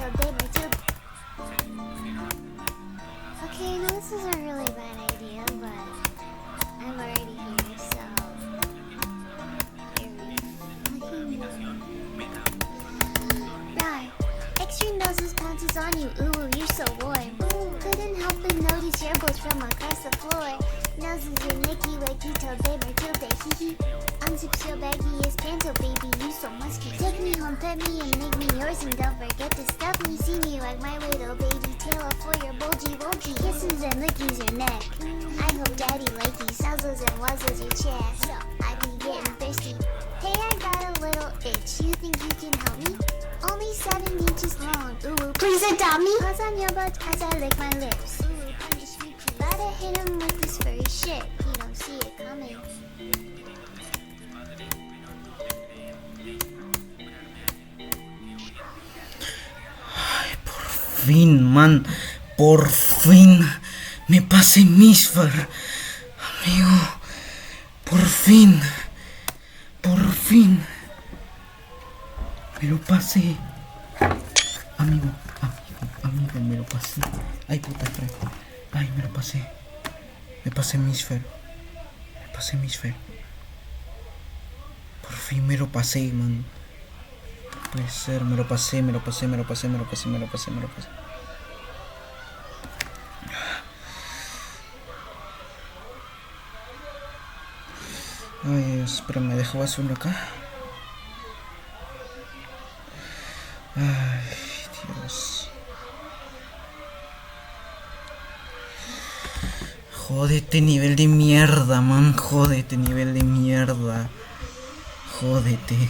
till day by till. Okay, I know this is a really bad idea, but I'm already here, so right. Extreme doses bounces on you. Ooh, you're so warm. Ooh, couldn't help but notice your boys from across the floor. Noses your Nicky wakey till day by till day. Hee hee. Unzips your baggiest pants, oh baby, you so musky. Take me home, pet me, and make me yours, and don't forget to stuff me. See me like my little baby tail off for your bulgy bulgy. Kisses and lickies your neck. I hope daddy likey nuzzles and wuzzles your chest. I be getting thirsty. Hey, I got a little itch. You think you can help me? Only 7 inches long. Ooh, please adopt me. Paws on your butt as I lick my lips. Ooh, punish me, please. Gotta hit him with this furry shit. He don't see it coming. Fin, man, por fin me pasé Misfire, amigo, por fin, me lo pasé, amigo, me lo pasé. Ay, puta, ay, me pasé Misfire, por fin me lo pasé, man. Puede ser, me lo pasé. Ay, espera, me dejo azul acá. Ay, Dios. Jódete, nivel de mierda, man. Jódete.